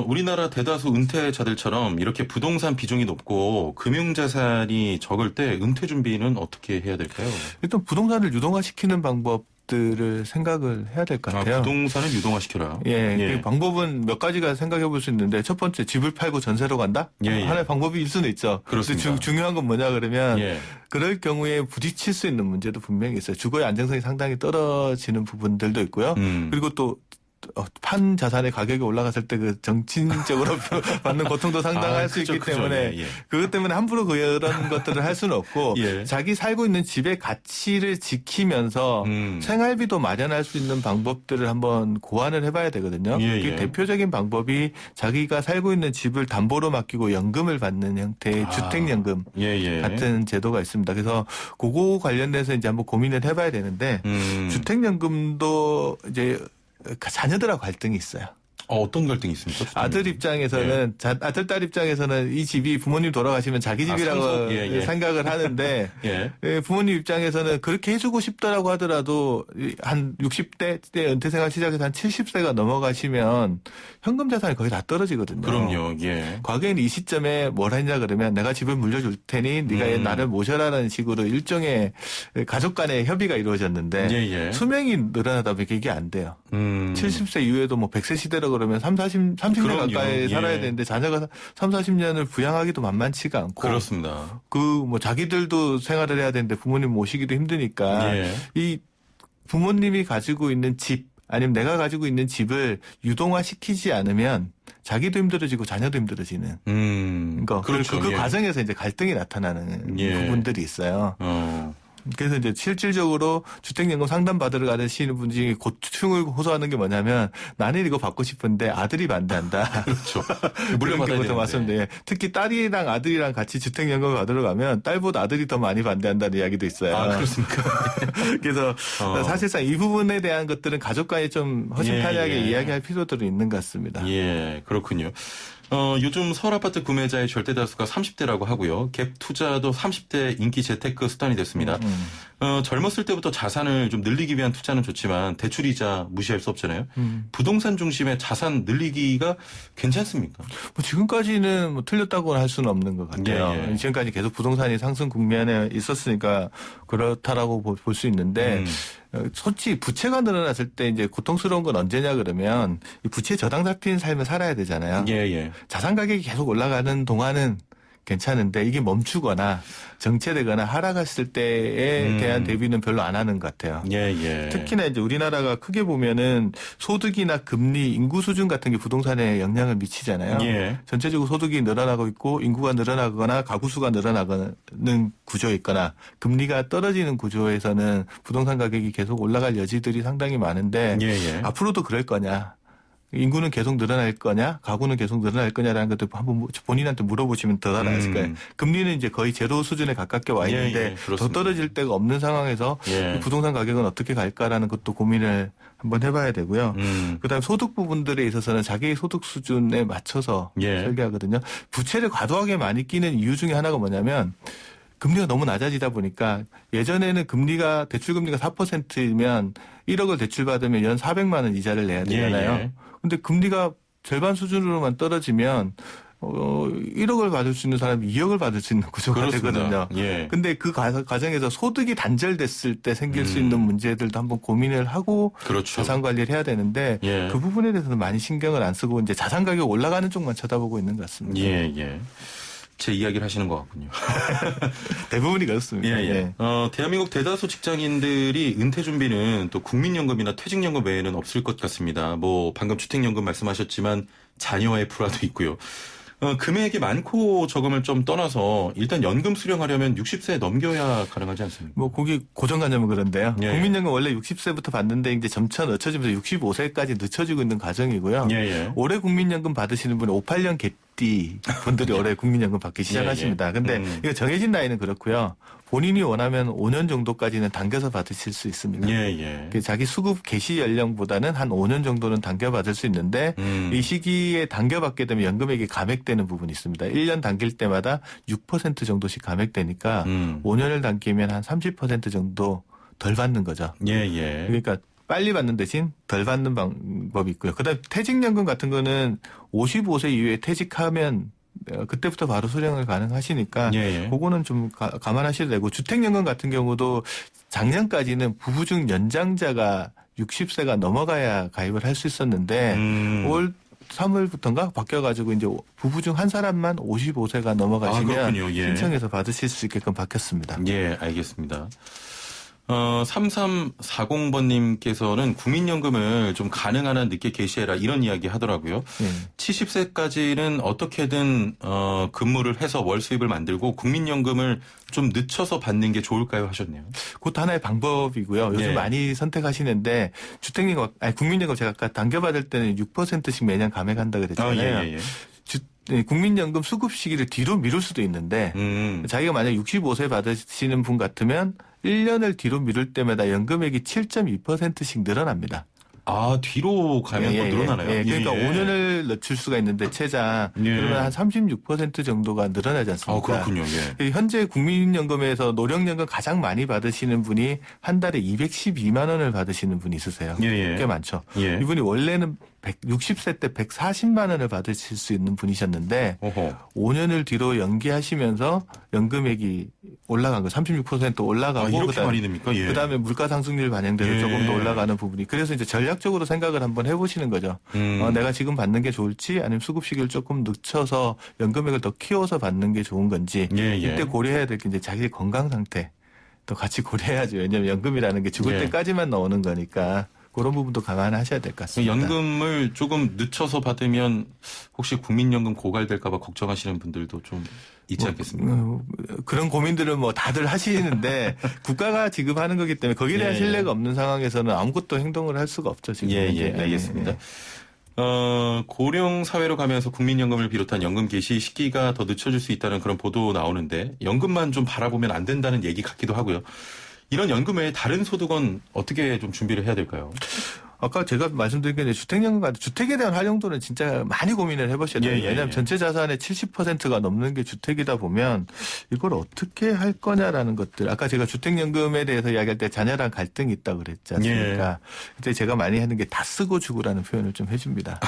우리나라 대다수 은퇴자들처럼 이렇게 부동산 비중이 높고 금융자산이 적을 때 은퇴 준비는 어떻게 해야 될까요? 일단 부동산을 유동화시키는 방법들을 생각을 해야 될 것 같아요. 부동산을 유동화시켜라. 그 방법은 몇 가지가 생각해 볼 수 있는데 첫 번째 집을 팔고 전세로 간다? 하나의 방법일 수는 있죠. 그렇습니다. 중요한 건 뭐냐 그러면 그럴 경우에 부딪힐 수 있는 문제도 분명히 있어요. 주거의 안정성이 상당히 떨어지는 부분들도 있고요. 그리고 또 판 자산의 가격이 올라갔을 때 그 정신적으로 받는 고통도 상당할 수 있기 때문에 그것 때문에 함부로 그런 것들을 할 수는 없고 자기 살고 있는 집의 가치를 지키면서 생활비도 마련할 수 있는 방법들을 한번 고안을 해봐야 되거든요. 그 대표적인 방법이 자기가 살고 있는 집을 담보로 맡기고 연금을 받는 형태의 주택연금 같은 제도가 있습니다. 그래서 그거 관련돼서 이제 한번 고민을 해봐야 되는데 주택연금도 이제 자녀들하고 갈등이 있어요. 어떤 갈등이 있습니까? 아들 입장에서는 아들, 딸 입장에서는 이 집이 부모님 돌아가시면 자기 집이라고 생각을 하는데 부모님 입장에서는 그렇게 해주고 싶다라고 하더라도 한 60대 때 은퇴생활 시작해서 한 70세가 넘어가시면 현금 자산이 거의 다 떨어지거든요. 그럼요. 과거에는 이 시점에 뭘 했냐 그러면 내가 집을 물려줄 테니 네가 나를 모셔라라는 식으로 일종의 가족 간의 협의가 이루어졌는데 수명이 늘어나다 보니까 이게 안 돼요. 70세 이후에도 100세 시대라고 그러면 30년 가까이 살아야 되는데 자녀가 3, 40년을 부양하기도 만만치가 않고. 그렇습니다. 자기들도 생활을 해야 되는데 부모님 모시기도 힘드니까 이 부모님이 가지고 있는 집 아니면 내가 가지고 있는 집을 유동화시키지 않으면 자기도 힘들어지고 자녀도 힘들어지는. 그렇죠. 그 과정에서 이제 갈등이 나타나는 부분들이 있어요. 그래서 이제 실질적으로 주택연금 상담 받으러 가시는 분 중에 고충을 호소하는 게 뭐냐면 나는 이거 받고 싶은데 아들이 반대한다. 그렇죠. 물려받아야 되는데. 맞습니다. 특히 딸이랑 아들이랑 같이 주택연금을 받으러 가면 딸보다 아들이 더 많이 반대한다는 이야기도 있어요. 그렇습니까? 그래서 사실상 이 부분에 대한 것들은 가족 간에 좀 허심탄회하게 이야기할 필요들이 있는 것 같습니다. 그렇군요. 요즘 서울 아파트 구매자의 절대 다수가 30대라고 하고요. 갭 투자도 30대 인기 재테크 수단이 됐습니다. 젊었을 때부터 자산을 좀 늘리기 위한 투자는 좋지만 대출이자 무시할 수 없잖아요. 부동산 중심의 자산 늘리기가 괜찮습니까? 뭐 지금까지는 뭐 틀렸다고 할 수는 없는 것 같아요. 예. 지금까지 계속 부동산이 상승 국면에 있었으니까 그렇다라고 볼 수 있는데 솔직히 부채가 늘어났을 때 이제 고통스러운 건 언제냐 그러면 이 부채 저당 잡힌 삶을 살아야 되잖아요. 예. 자산 가격이 계속 올라가는 동안은 괜찮은데 이게 멈추거나 정체되거나 하락했을 때에 대한 대비는 별로 안 하는 것 같아요. 예. 특히나 이제 우리나라가 크게 보면은 소득이나 금리, 인구 수준 같은 게 부동산에 영향을 미치잖아요. 예. 전체적으로 소득이 늘어나고 있고 인구가 늘어나거나 가구 수가 늘어나는 구조에 있거나 금리가 떨어지는 구조에서는 부동산 가격이 계속 올라갈 여지들이 상당히 많은데 앞으로도 그럴 거냐. 인구는 계속 늘어날 거냐, 가구는 계속 늘어날 거냐라는 것도 한번 본인한테 물어보시면 더 잘 아실 거예요. 금리는 이제 거의 제로 수준에 가깝게 와 있는데 더 떨어질 데가 없는 상황에서 부동산 가격은 어떻게 갈까라는 것도 고민을 한번 해봐야 되고요. 그다음에 소득 부분들에 있어서는 자기의 소득 수준에 맞춰서 설계하거든요. 부채를 과도하게 많이 끼는 이유 중에 하나가 뭐냐면 금리가 너무 낮아지다 보니까 예전에는 대출 금리가 4%이면 1억을 대출받으면 연 400만 원 이자를 내야 되잖아요. 근데 금리가 절반 수준으로만 떨어지면 1억을 받을 수 있는 사람이 2억을 받을 수 있는 구조가 되거든요. 근데 그 과정에서 소득이 단절됐을 때 생길 수 있는 문제들도 한번 고민을 하고 자산 관리를 해야 되는데 그 부분에 대해서는 많이 신경을 안 쓰고 이제 자산 가격 올라가는 쪽만 쳐다보고 있는 것 같습니다. 제 이야기를 하시는 것 같군요. 대부분이 그렇습니다. 대한민국 대다수 직장인들이 은퇴 준비는 또 국민연금이나 퇴직연금 외에는 없을 것 같습니다. 뭐 방금 주택연금 말씀하셨지만 자녀의 불화도 있고요. 금액이 많고 적음을 좀 떠나서 일단 연금 수령하려면 60세 넘겨야 가능하지 않습니까? 뭐 거기 고정관념은 그런데요. 국민연금 원래 60세부터 받는데 이제 점차 늦춰지면서 65세까지 늦춰지고 있는 과정이고요. 올해 국민연금 받으시는 분은 58년 개띠 분들이 올해 국민연금 받기 시작하십니다. 근데 이거 정해진 나이는 그렇고요. 본인이 원하면 5년 정도까지는 당겨서 받으실 수 있습니다. 자기 수급 개시 연령보다는 한 5년 정도는 당겨받을 수 있는데 이 시기에 당겨받게 되면 연금액이 감액되는 부분이 있습니다. 1년 당길 때마다 6% 정도씩 감액되니까 5년을 당기면 한 30% 정도 덜 받는 거죠. 그러니까 빨리 받는 대신 덜 받는 방법이 있고요. 그다음 퇴직연금 같은 거는 55세 이후에 퇴직하면 그때부터 바로 수령을 가능하시니까 그거는 좀 감안하셔야 되고 주택연금 같은 경우도 작년까지는 부부 중 연장자가 60세가 넘어가야 가입을 할 수 있었는데 올 3월부터인가 바뀌어가지고 이제 부부 중 한 사람만 55세가 넘어가시면 신청해서 받으실 수 있게끔 바뀌었습니다. 알겠습니다. 3340번님께서는 국민연금을 좀 가능한 한 늦게 개시해라 이런 이야기 하더라고요. 70세까지는 어떻게든 근무를 해서 월 수입을 만들고 국민연금을 좀 늦춰서 받는 게 좋을까요 하셨네요. 그것도 하나의 방법이고요. 요즘 많이 선택하시는데 국민연금 제가 아까 당겨받을 때는 6%씩 매년 감액한다 그랬잖아요. 국민연금 수급 시기를 뒤로 미룰 수도 있는데 자기가 만약 65세 받으시는 분 같으면 1년을 뒤로 미룰 때마다 연금액이 7.2%씩 늘어납니다. 뒤로 가면 또 늘어나나요? 그러니까 5년을 늦출 수가 있는데 최장 그러면 한 36% 정도가 늘어나지 않습니까? 그렇군요. 현재 국민연금에서 노령연금 가장 많이 받으시는 분이 한 달에 212만 원을 받으시는 분이 있으세요. 꽤 많죠. 이분이 원래는 60세 때 140만 원을 받으실 수 있는 분이셨는데 5년을 뒤로 연기하시면서 연금액이 올라간 거 36% 올라가고 이렇게 많이 됩니까? 그다음에 물가 상승률 반영돼서 조금 더 올라가는 부분이 그래서 이제 전략적으로 생각을 한번 해보시는 거죠. 내가 지금 받는 게 좋을지 아니면 수급 시기를 조금 늦춰서 연금액을 더 키워서 받는 게 좋은 건지 이때 고려해야 될 게 이제 자기 건강 상태 또 같이 고려해야죠. 왜냐하면 연금이라는 게 죽을 때까지만 나오는 거니까. 그런 부분도 감안하셔야 될 것 같습니다. 연금을 조금 늦춰서 받으면 혹시 국민연금 고갈될까 봐 걱정하시는 분들도 좀 있지 않겠습니까? 그런 고민들은 뭐 다들 하시는데 국가가 지급하는 거기 때문에 거기에 대한 신뢰가 없는 상황에서는 아무것도 행동을 할 수가 없죠. 지금. 알겠습니다. 고령 사회로 가면서 국민연금을 비롯한 연금 개시 시기가 더 늦춰질 수 있다는 그런 보도 나오는데 연금만 좀 바라보면 안 된다는 얘기 같기도 하고요. 이런 연금 외에 다른 소득은 어떻게 좀 준비를 해야 될까요? 아까 제가 말씀드린 게 주택연금 같은 주택에 대한 활용도는 진짜 많이 고민을 해보셔야 돼요. 왜냐하면 전체 자산의 70%가 넘는 게 주택이다 보면 이걸 어떻게 할 거냐라는 것들. 아까 제가 주택연금에 대해서 이야기할 때 자녀랑 갈등이 있다고 그랬지 않습니까? 그때 제가 많이 하는 게 다 쓰고 주고라는 표현을 좀 해줍니다.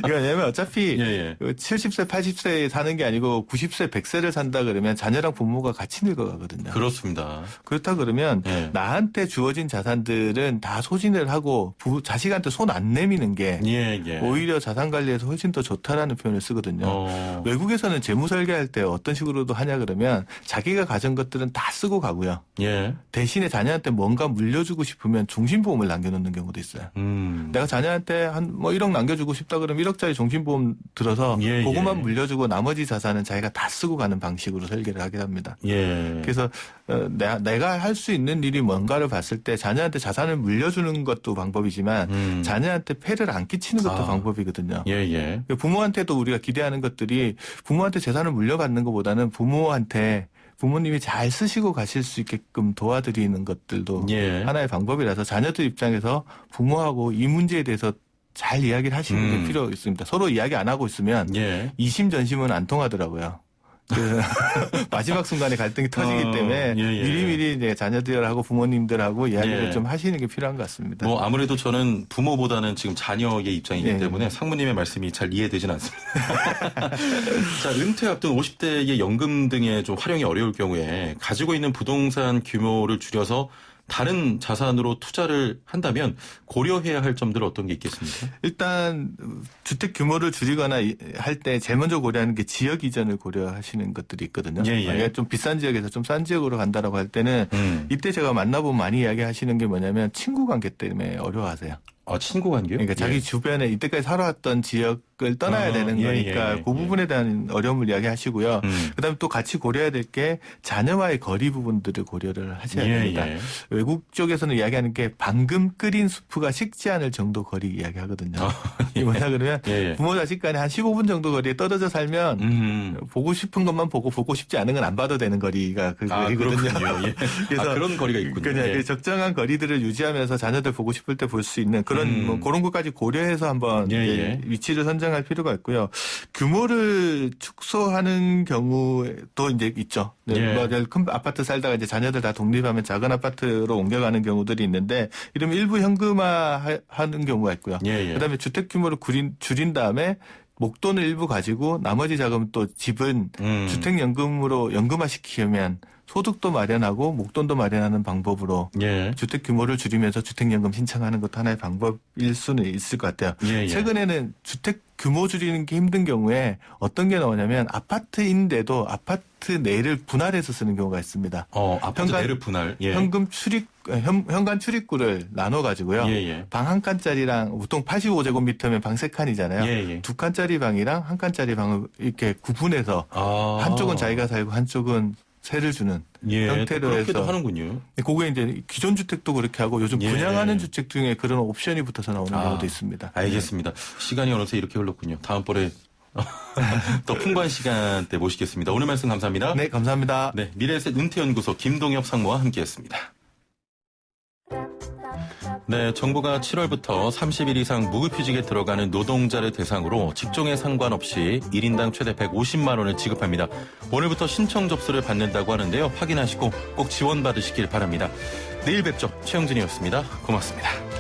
왜냐하면 어차피 70세, 80세에 사는 게 아니고 90세, 100세를 산다 그러면 자녀랑 부모가 같이 늙어가거든요. 그렇습니다. 그렇다 그러면 나한테 주어진 자산들은 다 소진을 하고 자식한테 손 안 내미는 게 오히려 자산 관리에서 훨씬 더 좋다라는 표현을 쓰거든요. 외국에서는 재무 설계할 때 어떤 식으로도 하냐 그러면 자기가 가진 것들은 다 쓰고 가고요. 대신에 자녀한테 뭔가 물려주고 싶으면 종신보험을 남겨놓는 경우도 있어요. 내가 자녀한테 한 1억 남겨주고 싶다 그러면 1억짜리 종신보험 들어서 그것만 물려주고 나머지 자산은 자기가 다 쓰고 가는 방식으로 설계를 하게 합니다. 그래서 내가 할 수 있는 일이 뭔가를 봤을 때 자녀한테 자산을 물려주는 것도 방법이지만 자녀한테 폐를 안 끼치는 것도 방법이거든요. 부모한테도 우리가 기대하는 것들이 부모한테 재산을 물려받는 것보다는 부모님이 잘 쓰시고 가실 수 있게끔 도와드리는 것들도 하나의 방법이라서 자녀들 입장에서 부모하고 이 문제에 대해서 잘 이야기를 하시는 게 필요 있습니다. 서로 이야기 안 하고 있으면 이심전심은 안 통하더라고요. 마지막 순간에 갈등이 터지기 때문에 미리미리 이제 자녀들하고 부모님들하고 이야기를 좀 하시는 게 필요한 것 같습니다. 아무래도 저는 부모보다는 지금 자녀의 입장이기 때문에 상무님의 말씀이 잘 이해되진 않습니다. 자, 은퇴 앞둔 50대의 연금 등의 좀 활용이 어려울 경우에 가지고 있는 부동산 규모를 줄여서 다른 자산으로 투자를 한다면 고려해야 할 점들은 어떤 게 있겠습니까? 일단 주택 규모를 줄이거나 할 때 제일 먼저 고려하는 게 지역 이전을 고려하시는 것들이 있거든요. 만약에 좀 비싼 지역에서 좀 싼 지역으로 간다라고 할 때는 이때 제가 만나보면 많이 이야기하시는 게 뭐냐면 친구 관계 때문에 어려워하세요. 친구 관계요? 그러니까 자기 주변에 이때까지 살아왔던 지역을 떠나야 되는 거니까 그 부분에 대한 어려움을 이야기하시고요. 그다음에 또 같이 고려해야 될 게 자녀와의 거리 부분들을 고려를 하셔야 됩니다. 외국 쪽에서는 이야기하는 게 방금 끓인 수프가 식지 않을 정도 거리 이야기하거든요. 이게 뭐냐 그러면 부모 자식 간에 한 15분 정도 거리에 떨어져 살면 보고 싶은 것만 보고 싶지 않은 건 안 봐도 되는 거리가 그 거리거든요. 그래서 그런 거리가 있군요. 그냥 적정한 거리들을 유지하면서 자녀들 보고 싶을 때 볼 수 있는 그런 그런 것까지 고려해서 한번 위치를 선정할 필요가 있고요. 규모를 축소하는 경우도 이제 있죠. 큰 아파트 살다가 이제 자녀들 다 독립하면 작은 아파트로 옮겨가는 경우들이 있는데 이러면 일부 현금화하는 경우가 있고요. 그다음에 주택 규모를 줄인 다음에 목돈을 일부 가지고 나머지 자금 또 집은 주택연금으로 연금화시키면 소득도 마련하고 목돈도 마련하는 방법으로 주택 규모를 줄이면서 주택연금 신청하는 것도 하나의 방법일 수는 있을 것 같아요. 최근에는 주택 규모 줄이는 게 힘든 경우에 어떤 게 나오냐면 아파트인데도 아파트 내를 분할해서 쓰는 경우가 있습니다. 아파트 내를 분할. 현관 출입구를 나눠가지고요. 방 한 칸짜리랑 보통 85제곱미터면 방 3칸이잖아요. 2칸짜리 방이랑 1칸짜리 방을 이렇게 구분해서 한쪽은 자기가 살고 한쪽은 세를 주는 형태로 그렇게도 해서 하는군요. 그게 이제 기존 주택도 그렇게 하고 요즘 분양하는 주택 중에 그런 옵션이 붙어서 나오는 경우도 있습니다. 알겠습니다. 시간이 어느새 이렇게 흘렀군요. 다음번에 더 풍부한 시간 때 모시겠습니다. 오늘 말씀 감사합니다. 네, 감사합니다. 네, 미래에셋 은퇴연구소 김동엽 상무와 함께했습니다. 네, 정부가 7월부터 30일 이상 무급휴직에 들어가는 노동자를 대상으로 직종에 상관없이 1인당 최대 150만 원을 지급합니다. 오늘부터 신청 접수를 받는다고 하는데요. 확인하시고 꼭 지원받으시길 바랍니다. 내일 뵙죠. 최영진이었습니다. 고맙습니다.